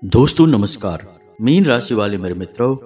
दोस्तों नमस्कार। मीन राशि वाले मेरे मित्रों,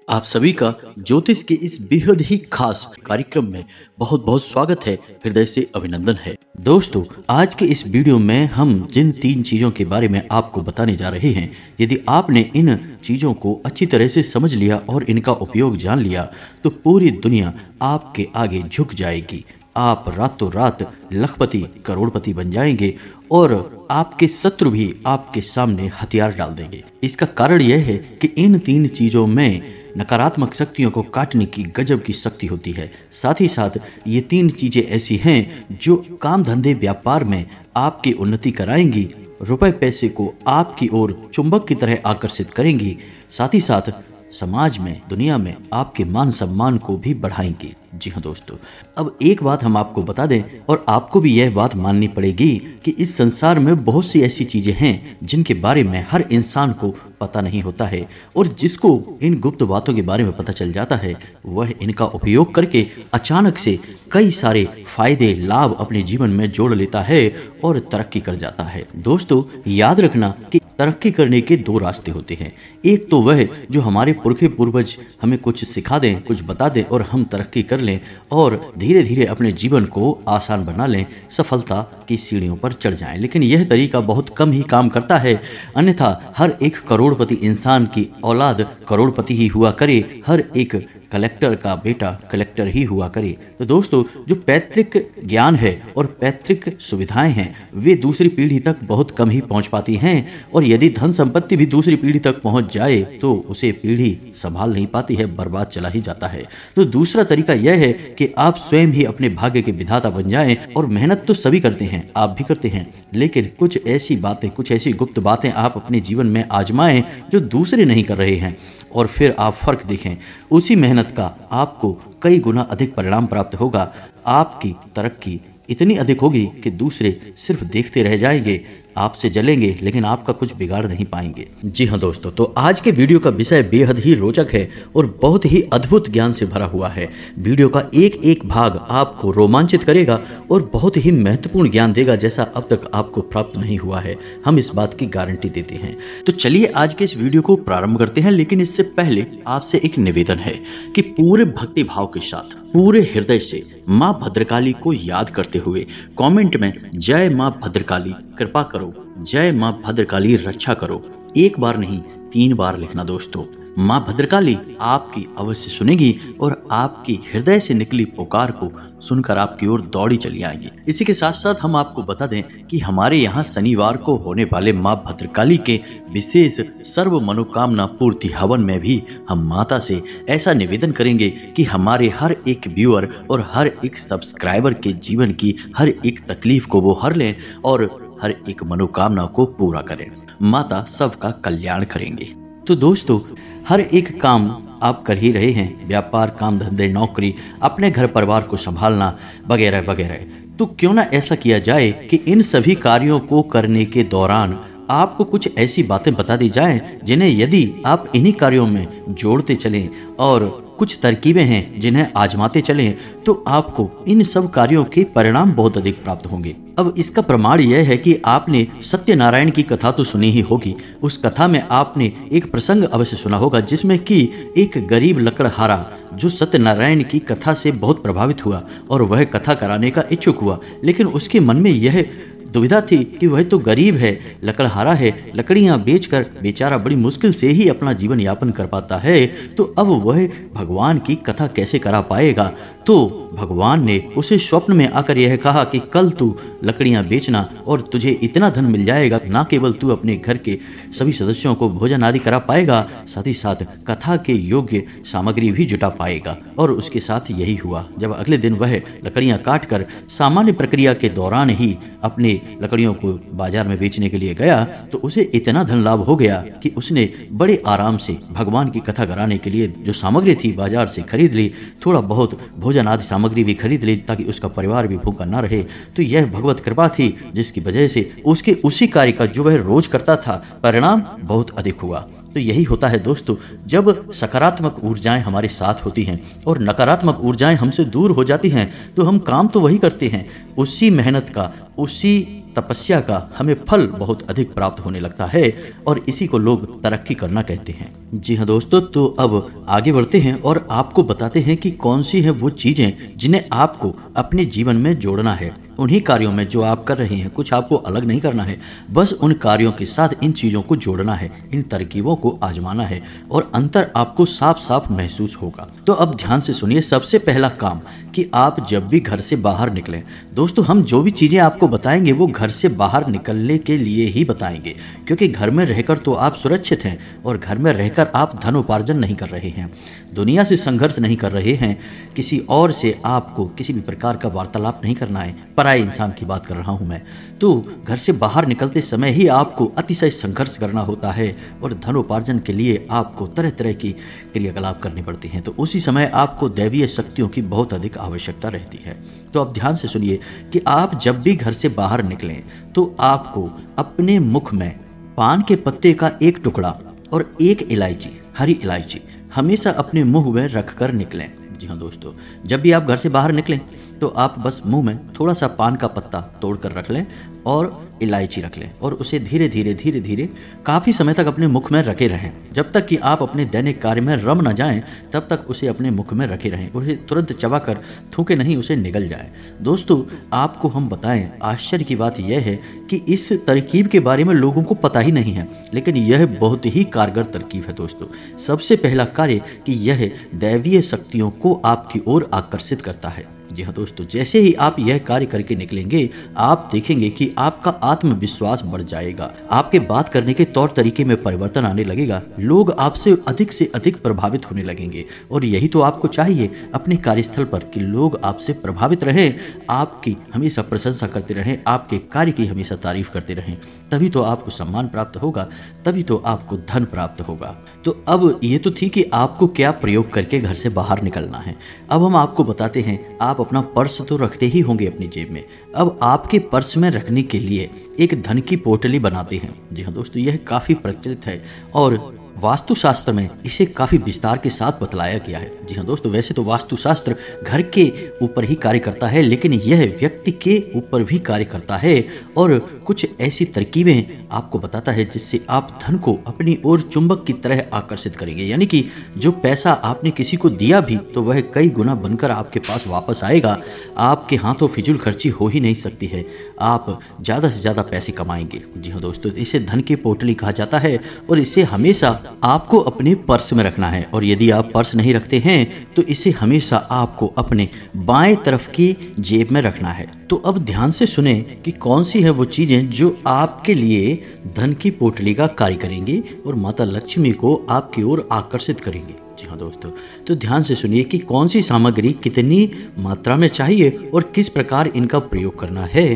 आप सभी का ज्योतिष के इस बेहद ही खास कार्यक्रम में बहुत बहुत स्वागत है, हृदय से अभिनंदन है। दोस्तों, आज के इस वीडियो में हम जिन 3 चीजों के बारे में आपको बताने जा रहे हैं, यदि आपने इन चीजों को अच्छी तरह से समझ लिया और इनका उपयोग जान लिया तो पूरी दुनिया आपके आगे झुक जाएगी। आप रातों रात लखपति करोड़पति बन जाएंगे और आपके शत्रु भी आपके सामने हथियार डाल देंगे। इसका कारण यह है कि इन 3 चीजों में नकारात्मक शक्तियों को काटने की गजब की शक्ति होती है। साथ ही साथ ये 3 चीजें ऐसी हैं जो काम धंधे व्यापार में आपकी उन्नति कराएंगी, रुपए पैसे को आपकी ओर चुंबक की तरह आकर्षित करेंगी, साथ ही साथ समाज में दुनिया में आपके मान सम्मान को भी बढ़ाएंगी। जी हाँ दोस्तों, अब एक बात हम आपको बता दें और आपको भी यह बात माननी पड़ेगी कि इस संसार में बहुत सी ऐसी चीजें हैं जिनके बारे में हर इंसान को पता नहीं होता है, और जिसको इन गुप्त बातों के बारे में पता चल जाता है वह इनका उपयोग करके अचानक से कई सारे फायदे लाभ अपने जीवन में जोड़ लेता है और तरक्की कर जाता है। दोस्तों, याद रखना कि तरक्की करने के 2 रास्ते होते हैं। एक तो वह जो हमारे पुरखे पूर्वज हमें कुछ सिखा दें, कुछ बता दें और हम तरक्की कर लें और धीरे धीरे अपने जीवन को आसान बना लें, सफलता की सीढ़ियों पर चढ़ जाएं। लेकिन यह तरीका बहुत कम ही काम करता है, अन्यथा हर एक करोड़पति इंसान की औलाद करोड़पति ही हुआ करे, हर एक कलेक्टर का बेटा कलेक्टर ही हुआ करे। तो दोस्तों, जो पैतृक ज्ञान है और पैतृक सुविधाएं हैं वे दूसरी पीढ़ी तक बहुत कम ही पहुंच पाती हैं, और यदि धन संपत्ति भी दूसरी पीढ़ी तक पहुंच जाए तो उसे पीढ़ी संभाल नहीं पाती है, बर्बाद चला ही जाता है। तो दूसरा तरीका यह है कि आप स्वयं ही अपने भाग्य के विधाता बन जाएं। और मेहनत तो सभी करते हैं, आप भी करते हैं, लेकिन कुछ ऐसी बातें, कुछ ऐसी गुप्त बातें आप अपने जीवन में आजमाएं जो दूसरे नहीं कर रहे हैं, और फिर आप फर्क देखें। उसी मेहनत का आपको कई गुना अधिक परिणाम प्राप्त होगा। आपकी तरक्की इतनी अधिक होगी कि दूसरे सिर्फ देखते रह जाएंगे, आपसे जलेंगे लेकिन आपका कुछ बिगाड़ नहीं पाएंगे। जी हाँ दोस्तों, तो आज के वीडियो का विषय बेहद ही रोचक है और बहुत ही अद्भुत ज्ञान से भरा हुआ है। वीडियो का एक एक भाग आपको रोमांचित करेगा और बहुत ही महत्वपूर्ण ज्ञान देगा जैसा अब तक आपको प्राप्त नहीं हुआ है, हम इस बात की गारंटी देते हैं। तो चलिए आज के इस वीडियो को प्रारंभ करते हैं, लेकिन इससे पहले आपसे एक निवेदन है कि पूरे भक्ति भाव के साथ पूरे हृदय से माँ भद्रकाली को याद करते हुए कमेंट में जय माँ भद्रकाली कृपा करो, जय माँ भद्रकाली रक्षा करो, 1 बार नहीं 3 बार लिखना। दोस्तों, माँ भद्रकाली आपकी अवश्य सुनेगी और आपकी हृदय से निकली पुकार को सुनकर आपकी ओर दौड़ी चली आएंगी। इसी के साथ साथ हम आपको बता दें कि हमारे यहाँ शनिवार को होने वाले माँ भद्रकाली के विशेष सर्व मनोकामना पूर्ति हवन में भी हम माता से ऐसा निवेदन करेंगे कि हमारे हर एक व्यूअर और हर एक सब्सक्राइबर के जीवन की हर एक तकलीफ को वो हर लें और हर एक मनोकामना को पूरा करें। माता सबका कल्याण करेंगे। तो दोस्तों, हर एक काम आप कर ही रहे हैं, व्यापार, काम धंधे, नौकरी, अपने घर परिवार को संभालना वगैरह वगैरह। तो क्यों ना ऐसा किया जाए कि इन सभी कार्यों को करने के दौरान आपको कुछ ऐसी बातें बता दी जाएं जिन्हें यदि आप इन्हीं कार्यों में जोड़ते चलें और कुछ तरकीबें हैं जिन्हें आजमाते चलें तो आपको इन सब कार्यों के परिणाम बहुत अधिक प्राप्त होंगे। अब इसका प्रमाण यह है कि आपने सत्यनारायण की कथा तो सुनी ही होगी। उस कथा में आपने एक प्रसंग अवश्य सुना होगा जिसमें कि एक गरीब लकड़हारा जो सत्यनारायण की कथा से बहुत प्रभावित हुआ और वह कथा कराने का इच्छुक हुआ, लेकिन उसके मन में यह दुविधा थी कि वह तो गरीब है, लकड़हारा है, लकड़ियां बेचकर बेचारा बड़ी मुश्किल से ही अपना जीवन यापन कर पाता है, तो अब वह भगवान की कथा कैसे करा पाएगा। तो भगवान ने उसे स्वप्न में आकर यह कहा कि कल तू लकड़ियां बेचना और तुझे इतना धन मिल जाएगा, ना केवल तू अपने घर के सभी सदस्यों को भोजन आदि करा पाएगा, साथ ही साथ कथा के योग्य सामग्री भी जुटा पाएगा। और उसके साथ यही हुआ। जब अगले दिन वह लकड़ियां काट कर सामान्य प्रक्रिया के दौरान ही अपने लकड़ियों को बाजार में बेचने के लिए गया तो उसे इतना धन लाभ हो गया कि उसने बड़े आराम से भगवान की कथा कराने के लिए जो सामग्री थी बाजार से खरीद ली, थोड़ा बहुत भोजन आदि सामग्री भी खरीद ली ताकि उसका परिवार भी भूखा ना रहे। तो यह भगवत कृपा थी जिसकी वजह से उसके उसी कार्य का जो वह रोज करता था परिणाम बहुत अधिक हुआ। तो यही होता है दोस्तों, जब सकारात्मक ऊर्जाएं हमारे साथ होती हैं और नकारात्मक ऊर्जाएं हमसे दूर हो जाती हैं, तो हम काम तो वही करते हैं, उसी मेहनत का, उसी तपस्या का हमें फल बहुत अधिक प्राप्त होने लगता है और इसी को लोग तरक्की करना कहते हैं। जी हाँ दोस्तों, तो अब आगे बढ़ते हैं और आपको बताते हैं कि कौन सी है वो चीजें जिन्हें आपको अपने जीवन में जोड़ना है। उन्हीं कार्यों में जो आप कर रहे हैं, कुछ आपको अलग नहीं करना है, बस उन कार्यों के साथ इन चीज़ों को जोड़ना है, इन तरकीबों को आजमाना है और अंतर आपको साफ साफ महसूस होगा। तो अब ध्यान से सुनिए, सबसे पहला काम कि आप जब भी घर से बाहर निकलें, दोस्तों हम जो भी चीज़ें आपको बताएंगे वो घर से बाहर निकलने के लिए ही बताएंगे, क्योंकि घर में रहकर तो आप सुरक्षित हैं और घर में रहकर आप धन उपार्जन नहीं कर रहे हैं, दुनिया से संघर्ष नहीं कर रहे हैं, किसी और से आपको किसी भी प्रकार का वार्तालाप नहीं करना है, पराये इंसान की बात कर रहा हूं मैं। तो घर से बाहर निकलते समय ही आपको अतिशय संघर्ष करना होता है और धनोपार्जन के लिए आपको तरह तरह की क्रियाकलाप करनी पड़ती हैं, तो उसी समय आपको दैवीय शक्तियों की बहुत अधिक आवश्यकता रहती है। तो अब ध्यान से सुनिए कि आप जब भी घर से बाहर निकलें तो आपको अपने मुख में पान के पत्ते का एक टुकड़ा और एक इलायची, हरी इलायची, हमेशा अपने मुंह में रखकर निकलें। जी हाँ दोस्तों, जब भी आप घर से बाहर निकलें तो आप बस मुंह में थोड़ा सा पान का पत्ता तोड़कर रख लें और इलायची रख लें और उसे धीरे धीरे काफ़ी समय तक अपने मुख में रखे रहें। जब तक कि आप अपने दैनिक कार्य में रम न जाएं, तब तक उसे अपने मुख में रखे रहें, उसे तुरंत चबाकर थूके नहीं, उसे निगल जाए। दोस्तों आपको हम बताएं, आश्चर्य की बात यह है कि इस तरकीब के बारे में लोगों को पता ही नहीं है, लेकिन यह बहुत ही कारगर तरकीब है दोस्तों। सबसे पहला कार्य कि यह दैवीय शक्तियों को आपकी ओर आकर्षित करता है। जी हाँ दोस्तों, जैसे ही आप यह कार्य करके निकलेंगे, आप देखेंगे कि आपका आत्मविश्वास बढ़ जाएगा, आपके बात करने के तौर तरीके में परिवर्तन आने लगेगा, लोग आपसे अधिक प्रभावित होने लगेंगे। और यही तो आपको चाहिए अपने कार्यस्थल पर, कि लोग आपसे प्रभावित रहें, आपकी हमेशा प्रशंसा करते रहें, आपके कार्य की हमेशा तारीफ करते रहें। तभी तो आपको सम्मान प्राप्त होगा, तभी तो आपको धन प्राप्त होगा। तो अब ये तो थी कि आपको क्या प्रयोग करके घर से बाहर निकलना है। अब हम आपको बताते हैं, आप अपना पर्स तो रखते ही होंगे अपनी जेब में। अब आपके पर्स में रखने के लिए एक धन की पोटली बनाते हैं। जी हाँ दोस्तों, यह काफी प्रचलित है और वास्तुशास्त्र में इसे काफी विस्तार के साथ बतलाया गया है। जी हाँ दोस्तों, वैसे तो वास्तुशास्त्र घर के ऊपर ही कार्य करता है, लेकिन यह व्यक्ति के ऊपर भी कार्य करता है और कुछ ऐसी तरकीबें आपको बताता है जिससे आप धन को अपनी ओर चुंबक की तरह आकर्षित करेंगे। यानी कि जो पैसा आपने किसी को दिया भी तो वह कई गुना बनकर आपके पास वापस आएगा। आपके हाथों फिजूल खर्ची हो ही नहीं सकती है, आप ज़्यादा से ज़्यादा पैसे कमाएंगे। जी हाँ दोस्तों, इसे धन की पोटली कहा जाता है और इसे हमेशा आपको अपने पर्स में रखना है। और यदि आप पर्स नहीं रखते हैं तो इसे हमेशा आपको अपने बाएं तरफ की जेब में रखना है। तो अब ध्यान से सुने कि कौन सी है वो चीजें जो आपके लिए धन की पोटली का कार्य करेंगी और माता लक्ष्मी को आपकी ओर आकर्षित करेंगी। जी हाँ दोस्तों, तो ध्यान से सुनिए कि कौन सी सामग्री कितनी मात्रा में चाहिए और किस प्रकार इनका प्रयोग करना है।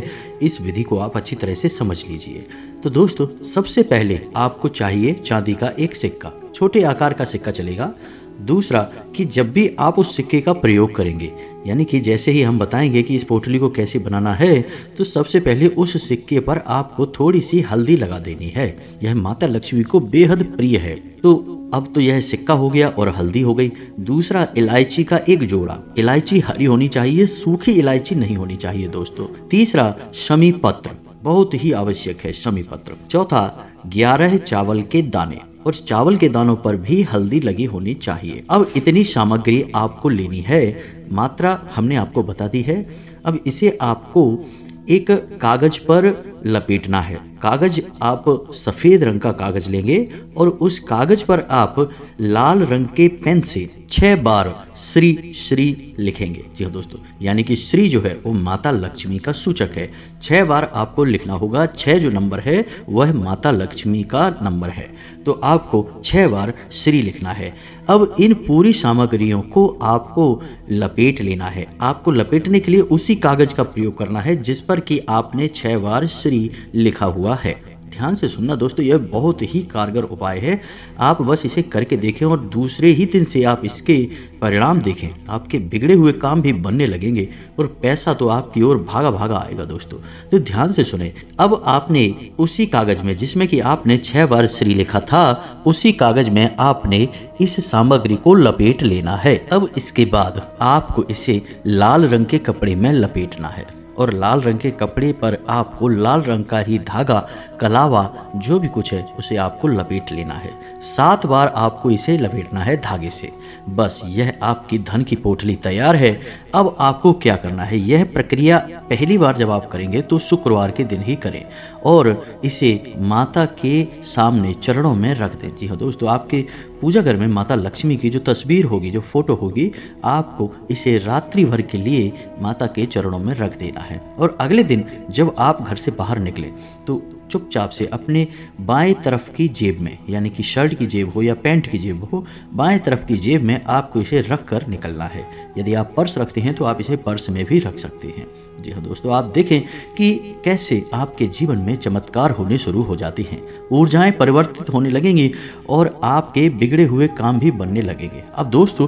इस विधि को आप अच्छी तरह से समझ लीजिए। तो दोस्तों, सबसे पहले आपको चाहिए चांदी का एक सिक्का, छोटे आकार का सिक्का चलेगा। दूसरा कि जब भी आप उस सिक्के का प्रयोग करेंगे, यानी कि जैसे ही हम बताएंगे कि इस पोटली को कैसे बनाना है, तो सबसे पहले उस सिक्के पर आपको थोड़ी सी हल्दी लगा देनी है। यह माता लक्ष्मी को बेहद प्रिय है। तो अब तो यह सिक्का हो गया और हल्दी हो गई। दूसरा, इलायची का एक जोड़ा। इलायची हरी होनी चाहिए, सूखी इलायची नहीं होनी चाहिए दोस्तों। तीसरा, शमी पत्र, बहुत ही आवश्यक है शमी पत्र। चौथा, 11 चावल के दाने, और चावल के दानों पर भी हल्दी लगी होनी चाहिए। अब इतनी सामग्री आपको लेनी है, मात्रा हमने आपको बता दी है। अब इसे आपको एक कागज पर लपेटना है। कागज आप सफेद रंग का कागज लेंगे और उस कागज पर आप लाल रंग के पेन से 6 बार श्री श्री लिखेंगे। जी हाँ दोस्तों, यानी कि श्री जो है वो माता लक्ष्मी का सूचक है। 6 बार आपको लिखना होगा। 6 जो नंबर है वह माता लक्ष्मी का नंबर है, तो आपको 6 बार श्री लिखना है। अब इन पूरी सामग्रियों को आपको लपेट लेना है। आपको लपेटने के लिए उसी कागज का प्रयोग करना है जिस पर कि आपने 6 बार श्री लिखा हुआ है। ध्यान से सुनना दोस्तों, यह बहुत ही कारगर उपाय है। आप बस इसे करके देखें और दूसरे ही दिन से आप इसके परिणाम देखें, आपके बिगड़े हुए काम भी बनने लगेंगे और पैसा तो आपकी ओर भागा भागा आएगा दोस्तों। तो ध्यान से सुने। अब आपने उसी कागज में जिसमें कि आपने 6 बार श्री लिखा था, उसी कागज में आपने इस सामग्री को लपेट लेना है। अब इसके बाद आपको इसे लाल रंग के कपड़े में लपेटना है और लाल रंग के कपड़े पर आपको लाल रंग का ही धागा, कलावा, जो भी कुछ है उसे आपको लपेट लेना है। 7 बार आपको इसे लपेटना है धागे से। बस यह आपकी धन की पोटली तैयार है। अब आपको क्या करना है, यह प्रक्रिया पहली बार जब आप करेंगे तो शुक्रवार के दिन ही करें और इसे माता के सामने चरणों में रख दें। जी हाँ दोस्तों, आपके पूजा घर में माता लक्ष्मी की जो तस्वीर होगी, जो फोटो होगी, आपको इसे रात्रि भर के लिए माता के चरणों में रख देना है। और अगले दिन जब आप घर से बाहर निकले तो चुपचाप से अपने बाएं तरफ की जेब में, यानी कि शर्ट की जेब हो या पैंट की जेब हो, बाएं तरफ की जेब में आपको इसे रख कर निकलना है। यदि आप पर्स रखते हैं तो आप इसे पर्स में भी रख सकते हैं। जी हाँ दोस्तों, आप देखें कि कैसे आपके जीवन में चमत्कार होने शुरू हो जाती हैं, ऊर्जाएं परिवर्तित होने लगेंगी और आपके बिगड़े हुए काम भी बनने लगेंगे। अब दोस्तों,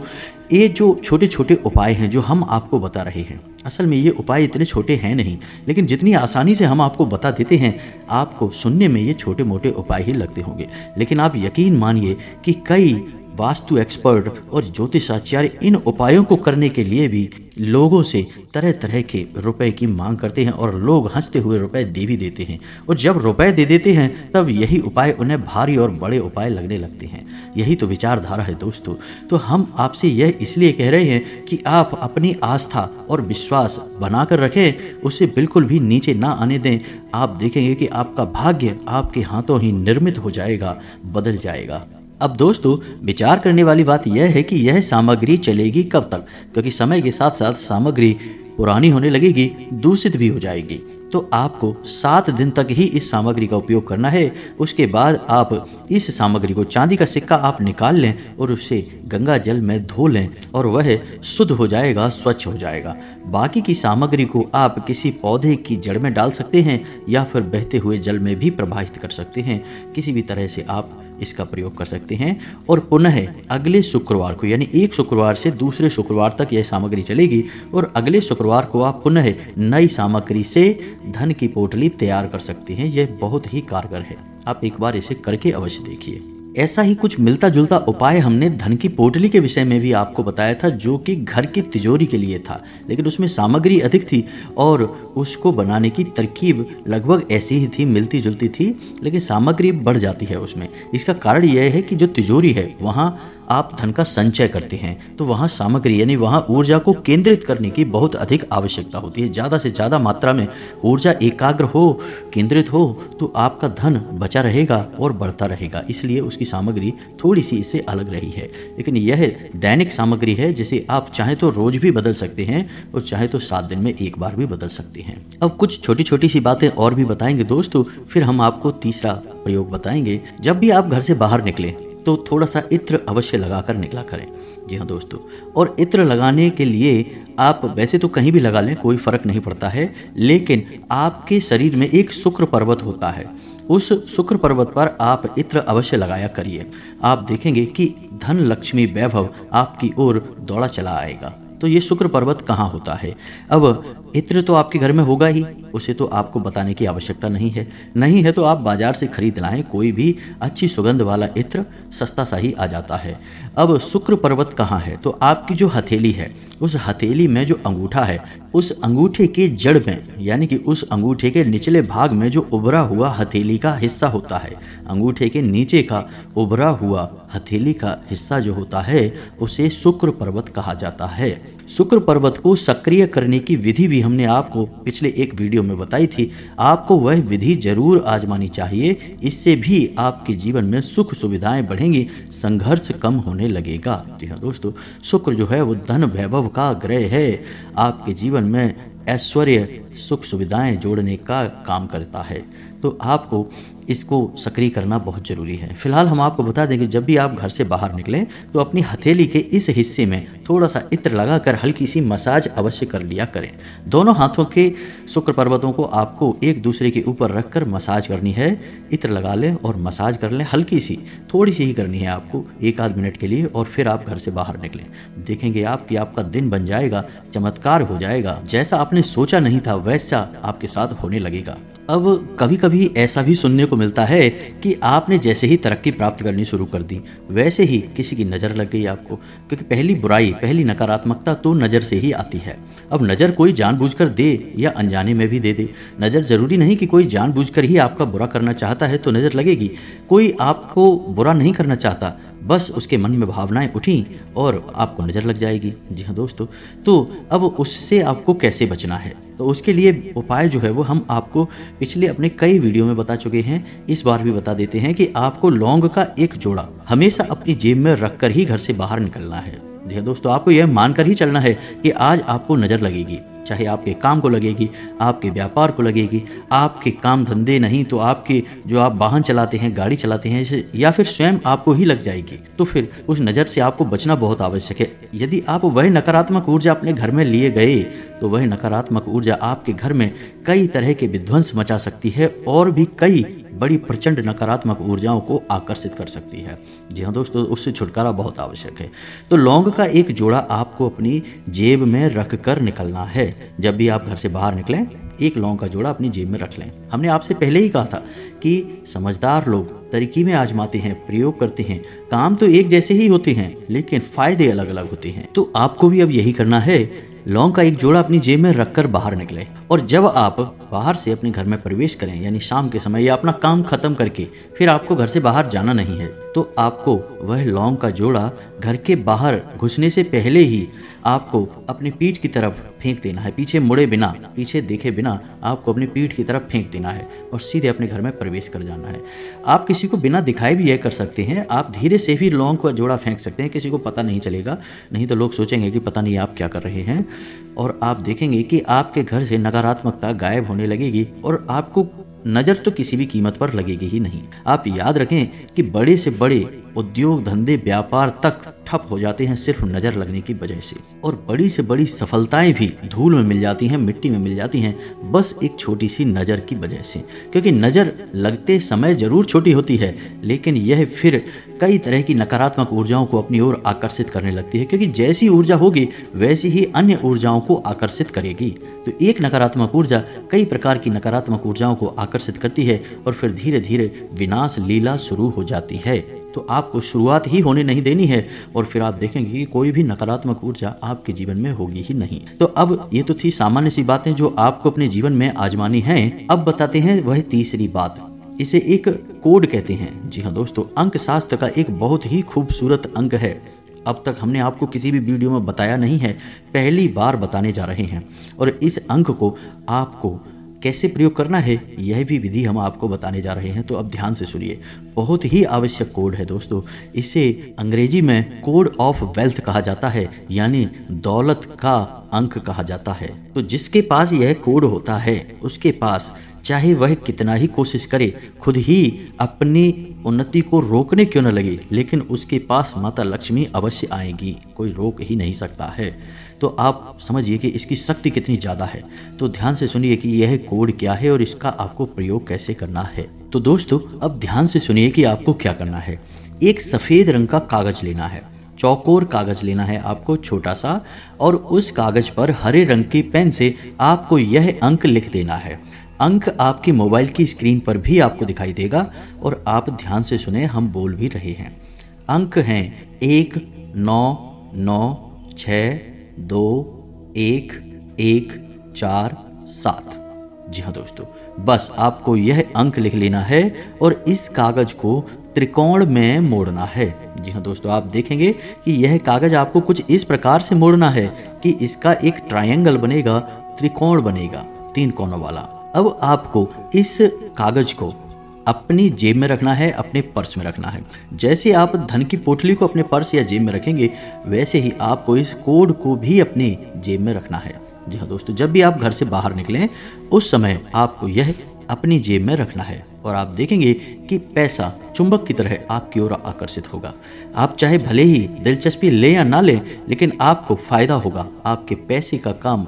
ये जो छोटे छोटे उपाय हैं जो हम आपको बता रहे हैं, असल में ये उपाय इतने छोटे हैं नहीं, लेकिन जितनी आसानी से हम आपको बता देते हैं, आपको सुनने में ये छोटे मोटे उपाय ही लगते होंगे, लेकिन आप यकीन मानिए कि कई वास्तु एक्सपर्ट और ज्योतिषाचार्य इन उपायों को करने के लिए भी लोगों से तरह तरह के रुपए की मांग करते हैं और लोग हंसते हुए रुपए दे भी देते हैं। और जब रुपए दे देते हैं तब यही उपाय उन्हें भारी और बड़े उपाय लगने लगते हैं। यही तो विचारधारा है दोस्तों। तो हम आपसे यह इसलिए कह रहे हैं कि आप अपनी आस्था और विश्वास बनाकर रखें, उसे बिल्कुल भी नीचे ना आने दें। आप देखेंगे कि आपका भाग्य आपके हाथों ही निर्मित हो जाएगा, बदल जाएगा। अब दोस्तों, विचार करने वाली बात यह है कि यह सामग्री चलेगी कब तक, क्योंकि समय के साथ साथ सामग्री पुरानी होने लगेगी, दूषित भी हो जाएगी। तो आपको 7 दिन तक ही इस सामग्री का उपयोग करना है। उसके बाद आप इस सामग्री को, चांदी का सिक्का आप निकाल लें और उसे गंगा जल में धो लें और वह शुद्ध हो जाएगा, स्वच्छ हो जाएगा। बाकी की सामग्री को आप किसी पौधे की जड़ में डाल सकते हैं या फिर बहते हुए जल में भी प्रवाहित कर सकते हैं। किसी भी तरह से आप इसका प्रयोग कर सकते हैं और पुनः अगले शुक्रवार को, यानी एक शुक्रवार से दूसरे शुक्रवार तक यह सामग्री चलेगी और अगले शुक्रवार को आप पुनः नई सामग्री से धन की पोटली तैयार कर सकते हैं। यह बहुत ही कारगर है, आप एक बार इसे करके अवश्य देखिए। ऐसा ही कुछ मिलता जुलता उपाय हमने धन की पोटली के विषय में भी आपको बताया था, जो कि घर की तिजोरी के लिए था, लेकिन उसमें सामग्री अधिक थी और उसको बनाने की तरकीब लगभग ऐसी ही थी, मिलती जुलती थी, लेकिन सामग्री बढ़ जाती है उसमें। इसका कारण यह है कि जो तिजोरी है वहाँ आप धन का संचय करते हैं, तो वहाँ सामग्री यानी वहाँ ऊर्जा को केंद्रित करने की बहुत अधिक आवश्यकता होती है। ज़्यादा से ज़्यादा मात्रा में ऊर्जा एकाग्र हो, केंद्रित हो, तो आपका धन बचा रहेगा और बढ़ता रहेगा। इसलिए उसकी सामग्री थोड़ी सी इससे अलग रही है, लेकिन यह दैनिक सामग्री है जिसे आप चाहे तो रोज भी बदल सकते हैं और चाहे तो 7 दिन में एक बार भी बदल सकते हैं। अब कुछ छोटी छोटी सी बातें और भी बताएंगे दोस्तों, फिर हम आपको तीसरा प्रयोग बताएंगे। जब भी आप घर से बाहर निकलें तो थोड़ा सा इत्र अवश्य लगाकर निकला करें। जी हाँ दोस्तों, और इत्र लगाने के लिए आप वैसे तो कहीं भी लगा लें, कोई फर्क नहीं पड़ता है, लेकिन आपके शरीर में एक शुक्र पर्वत होता है, उस शुक्र पर्वत पर आप इत्र अवश्य लगाया करिए। आप देखेंगे कि धन लक्ष्मी वैभव आपकी ओर दौड़ा चला आएगा। तो ये शुक्र पर्वत कहाँ होता है? अब इत्र तो आपके घर में होगा ही, उसे तो आपको बताने की आवश्यकता नहीं है तो आप बाजार से खरीद लाएं, कोई भी अच्छी सुगंध वाला इत्र सस्ता सा ही आ जाता है। अब शुक्र पर्वत कहाँ है? तो आपकी जो हथेली है, उस हथेली में जो अंगूठा है, उस अंगूठे के जड़ में, यानी कि उस अंगूठे के निचले भाग में जो उभरा हुआ हथेली का हिस्सा होता है, अंगूठे के नीचे का उभरा हुआ हथेली का हिस्सा जो होता है, उसे शुक्र पर्वत कहा जाता है। शुक्र पर्वत को सक्रिय करने की विधि भी हमने आपको पिछले एक वीडियो में बताई थी। आपको वह विधि जरूर आजमानी चाहिए, इससे भी आपके जीवन में सुख सुविधाएं बढ़ेंगी, संघर्ष कम होने लगेगा। जी हाँ दोस्तों, शुक्र जो है वो धन वैभव का ग्रह है, आपके जीवन में ऐश्वर्य सुख सुविधाएं जोड़ने का काम करता है। तो आपको इसको सक्रिय करना बहुत ज़रूरी है। फिलहाल हम आपको बता दें कि जब भी आप घर से बाहर निकलें तो अपनी हथेली के इस हिस्से में थोड़ा सा इत्र लगाकर हल्की सी मसाज अवश्य कर लिया करें। दोनों हाथों के शुक्र पर्वतों को आपको एक दूसरे के ऊपर रखकर मसाज करनी है। इत्र लगा लें और मसाज कर लें, हल्की सी, थोड़ी सी ही करनी है आपको, 1 आध मिनट के लिए, और फिर आप घर से बाहर निकलें। देखेंगे आप कि आपका दिन बन जाएगा, चमत्कार हो जाएगा, जैसा आपने सोचा नहीं था वैसा आपके साथ होने लगेगा। अब कभी कभी ऐसा भी सुनने को मिलता है कि आपने जैसे ही तरक्की प्राप्त करनी शुरू कर दी वैसे ही किसी की नज़र लग गई आपको, क्योंकि पहली बुराई, पहली नकारात्मकता तो नज़र से ही आती है। अब नज़र कोई जानबूझकर दे या अनजाने में भी दे दे, नज़र ज़रूरी नहीं कि कोई जानबूझकर ही आपका बुरा करना चाहता है तो नज़र लगेगी। कोई आपको बुरा नहीं करना चाहता, बस उसके मन में भावनाएं उठी और आपको नज़र लग जाएगी। जी हाँ दोस्तों, तो अब उससे आपको कैसे बचना है, तो उसके लिए उपाय जो है वो हम आपको पिछले अपने कई वीडियो में बता चुके हैं। इस बार भी बता देते हैं कि आपको लौंग का एक जोड़ा हमेशा अपनी जेब में रखकर ही घर से बाहर निकलना है। जी हाँ दोस्तों, आपको यह मानकर ही चलना है कि आज आपको नज़र लगेगी, चाहे आपके काम को लगेगी, आपके व्यापार को लगेगी, आपके काम धंधे नहीं तो आपके जो आप वाहन चलाते हैं, गाड़ी चलाते हैं, या फिर स्वयं आपको ही लग जाएगी। तो फिर उस नज़र से आपको बचना बहुत आवश्यक है। यदि आप वह नकारात्मक ऊर्जा अपने घर में लिए गए तो वह नकारात्मक ऊर्जा आपके घर में कई तरह के विध्वंस मचा सकती है और भी कई बड़ी प्रचंड नकारात्मक ऊर्जाओं को आकर्षित कर सकती है। जी हाँ दोस्तों, उससे छुटकारा बहुत आवश्यक है। तो लौंग का एक जोड़ा आपको अपनी जेब में रख कर निकलना है। जब भी आप घर से बाहर निकलें, एक लौंग का जोड़ा अपनी जेब में रख लें। हमने आपसे पहले ही कहा था कि समझदार लोग तरकीबें आजमाते हैं, प्रयोग करते हैं, काम तो एक जैसे ही होते हैं लेकिन फायदे अलग अलग होते हैं। तो आपको भी अब यही करना है, लौंग का एक जोड़ा अपनी जेब में रखकर बाहर निकले, और जब आप बाहर से अपने घर में प्रवेश करें, यानी शाम के समय या अपना काम खत्म करके फिर आपको घर से बाहर जाना नहीं है, तो आपको वह लौंग का जोड़ा घर के बाहर घुसने से पहले ही आपको अपनी पीठ की तरफ फेंक देना है। पीछे मुड़े बिना, पीछे देखे बिना आपको अपनी पीठ की तरफ फेंक देना है और सीधे अपने घर में प्रवेश कर जाना है। आप किसी को बिना दिखाए भी यह कर सकते हैं, आप धीरे से भी लौंग का जोड़ा फेंक सकते हैं, किसी को पता नहीं चलेगा, नहीं तो लोग सोचेंगे कि पता नहीं आप क्या कर रहे हैं, और आप देखेंगे कि आपके घर से नकारात्मकता गायब होने लगेगी और आपको नज़र तो किसी भी कीमत पर लगेगी ही नहीं। आप याद रखें कि बड़े से बड़े उद्योग, धंधे, व्यापार तक ठप हो जाते हैं सिर्फ नज़र लगने की वजह से, और बड़ी से बड़ी सफलताएं भी धूल में मिल जाती हैं, मिट्टी में मिल जाती हैं, बस एक छोटी सी नज़र की वजह से। क्योंकि नज़र लगते समय जरूर छोटी होती है लेकिन यह फिर कई तरह की नकारात्मक ऊर्जाओं को अपनी ओर आकर्षित करने लगती है, क्योंकि जैसी ऊर्जा होगी वैसी ही अन्य ऊर्जाओं को आकर्षित करेगी। तो एक नकारात्मक ऊर्जा कई प्रकार की नकारात्मक ऊर्जाओं को आकर्षित करती है और फिर धीरे धीरे विनाश लीला शुरू हो जाती है। तो आपको शुरुआत ही होने नहीं देनी है और फिर आप देखेंगे कि कोई भी नकारात्मक ऊर्जा आपके जीवन में होगी ही नहीं। तो अब ये तो थी सामान्य सी बातें जो आपको अपने जीवन में आजमानी हैं। अब बताते हैं वह तीसरी बात, इसे एक कोड कहते हैं। जी हाँ दोस्तों, अंक शास्त्र का एक बहुत ही खूबसूरत अंक है। अब तक हमने आपको किसी भी वीडियो में बताया नहीं है, पहली बार बताने जा रहे हैं, और इस अंक को आपको कैसे प्रयोग करना है यह भी विधि हम आपको बताने जा रहे हैं। तो अब ध्यान से सुनिए, बहुत ही आवश्यक कोड है दोस्तों। इसे अंग्रेजी में कोड ऑफ वेल्थ कहा जाता है, यानी दौलत का अंक कहा जाता है। तो जिसके पास यह कोड होता है उसके पास चाहे वह कितना ही कोशिश करे, खुद ही अपनी उन्नति को रोकने क्यों न लगे, लेकिन उसके पास माता लक्ष्मी अवश्य आएगी, कोई रोक ही नहीं सकता है। तो आप समझिए कि इसकी शक्ति कितनी ज़्यादा है। तो ध्यान से सुनिए कि यह कोड क्या है और इसका आपको प्रयोग कैसे करना है। तो दोस्तों अब ध्यान से सुनिए कि आपको क्या करना है। एक सफ़ेद रंग का कागज़ लेना है, चौकोर कागज़ लेना है आपको छोटा सा, और उस कागज़ पर हरे रंग की पेन से आपको यह अंक लिख देना है। अंक आपकी मोबाइल की स्क्रीन पर भी आपको दिखाई देगा और आप ध्यान से सुने, हम बोल भी रहे हैं। अंक हैं 1 9 9 6 2 1 1 4 7। जी हाँ दोस्तों, बस आपको यह अंक लिख लेना है और इस कागज़ को त्रिकोण में मोड़ना है। जी हाँ दोस्तों, आप देखेंगे कि यह कागज़ आपको कुछ इस प्रकार से मोड़ना है कि इसका एक ट्रायंगल बनेगा, त्रिकोण बनेगा 3 कोनों वाला। अब आपको इस कागज़ को अपनी जेब में रखना है, अपने पर्स में रखना है। जैसे आप धन की पोटली को अपने पर्स या जेब में रखेंगे, वैसे ही आपको इस कोड को भी अपनी जेब में रखना है। जी हाँ दोस्तों, जब भी आप घर से बाहर निकलें उस समय आपको यह अपनी जेब में रखना है और आप देखेंगे कि पैसा चुंबक की तरह आपकी ओर आकर्षित होगा। आप चाहे भले ही दिलचस्पी ले या ना ले, लेकिन आपको फायदा होगा। आपके पैसे का काम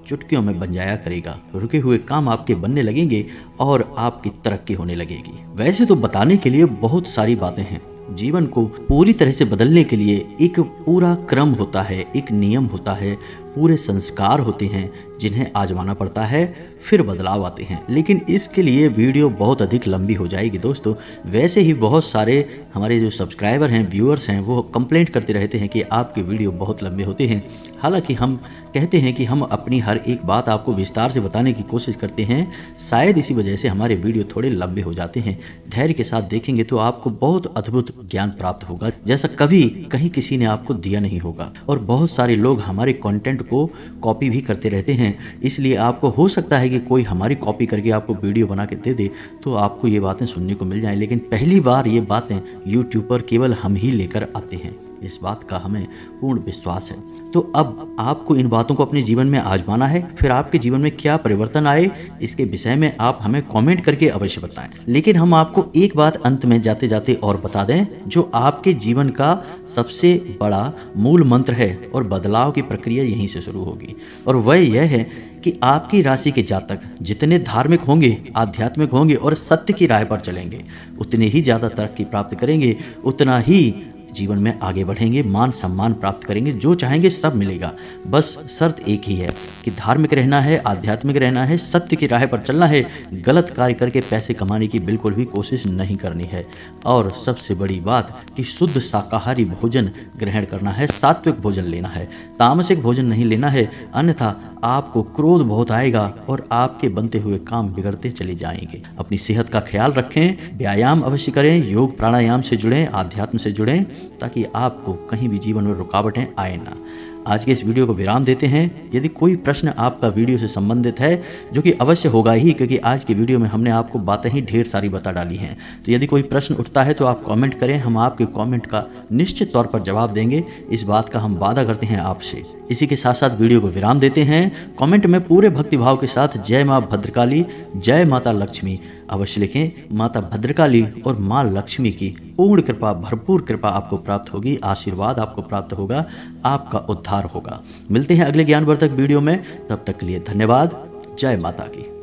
चुटकियों में बन जाया करेगा। रुके हुए काम आपके बनने लगेंगे और आपकी तरक्की होने लगेगी। वैसे तो बताने के लिए बहुत सारी बातें हैं। जीवन को पूरी तरह से बदलने के लिए एक पूरा क्रम होता है, एक नियम होता है, पूरे संस्कार होते हैं जिन्हें आजमाना पड़ता है, फिर बदलाव आते हैं। लेकिन इसके लिए वीडियो बहुत अधिक लंबी हो जाएगी दोस्तों। वैसे ही बहुत सारे हमारे जो सब्सक्राइबर हैं, व्यूअर्स हैं, वो कंप्लेंट करते रहते हैं कि आपके वीडियो बहुत लंबे होते हैं। हालांकि हम कहते हैं कि हम अपनी हर एक बात आपको विस्तार से बताने की कोशिश करते हैं। शायद इसी वजह से हमारे वीडियो थोड़े लंबे हो जाते हैं। धैर्य के साथ देखेंगे तो आपको बहुत अद्भुत ज्ञान प्राप्त होगा, जैसा कभी कहीं किसी ने आपको दिया नहीं होगा। और बहुत सारे लोग हमारे कंटेंट को कॉपी भी करते रहते हैं, इसलिए आपको हो सकता है कि कोई हमारी कॉपी करके आपको वीडियो बना के दे दे तो आपको ये बातें सुनने को मिल जाएं। लेकिन पहली बार ये बातें यूट्यूब पर केवल हम ही लेकर आते हैं, इस बात का हमें पूर्ण विश्वास है। तो अब आपको इन बातों को अपने जीवन में आजमाना है। फिर आपके जीवन में क्या परिवर्तन आए, इसके विषय में आप हमें कमेंट करके अवश्य बताएं। लेकिन हम आपको एक बात अंत में जाते जाते और बता दें, जो आपके जीवन का सबसे बड़ा मूल मंत्र है और बदलाव की प्रक्रिया यहीं से शुरू होगी। और वह यह है कि आपकी राशि के जातक जितने धार्मिक होंगे, आध्यात्मिक होंगे और सत्य की राह पर चलेंगे, उतने ही ज़्यादा तरक्की प्राप्त करेंगे, उतना ही जीवन में आगे बढ़ेंगे, मान सम्मान प्राप्त करेंगे, जो चाहेंगे सब मिलेगा। बस शर्त एक ही है कि धार्मिक रहना है, आध्यात्मिक रहना है, सत्य की राह पर चलना है। गलत कार्य करके पैसे कमाने की बिल्कुल भी कोशिश नहीं करनी है। और सबसे बड़ी बात कि शुद्ध शाकाहारी भोजन ग्रहण करना है, सात्विक भोजन लेना है, तामसिक भोजन नहीं लेना है। अन्यथा आपको क्रोध बहुत आएगा और आपके बनते हुए काम बिगड़ते चले जाएंगे। अपनी सेहत का ख्याल रखें, व्यायाम अवश्य करें, योग प्राणायाम से जुड़ें, आध्यात्म से जुड़ें, ताकि आपको कहीं भी जीवन में रुकावटें आए ना। आज के इस वीडियो को विराम देते हैं। यदि कोई प्रश्न आपका वीडियो से संबंधित है, जो कि अवश्य होगा ही, क्योंकि आज की वीडियो में हमने आपको बातें ही ढेर सारी बता डाली हैं, तो यदि कोई प्रश्न उठता है तो आप कमेंट करें। हम आपके कमेंट का निश्चित तौर पर जवाब देंगे, इस बात का हम वादा करते हैं आपसे। इसी के साथ साथ वीडियो को विराम देते हैं। कमेंट में पूरे भक्तिभाव के साथ जय माँ भद्रकाली, जय माता लक्ष्मी अवश्य लिखें। माता भद्रकाली और माँ लक्ष्मी की पूर्ण कृपा, भरपूर कृपा आपको प्राप्त होगी, आशीर्वाद आपको प्राप्त होगा, आपका उद्धार होगा। मिलते हैं अगले ज्ञानवर्धक वीडियो में, तब तक के लिए धन्यवाद। जय माता की।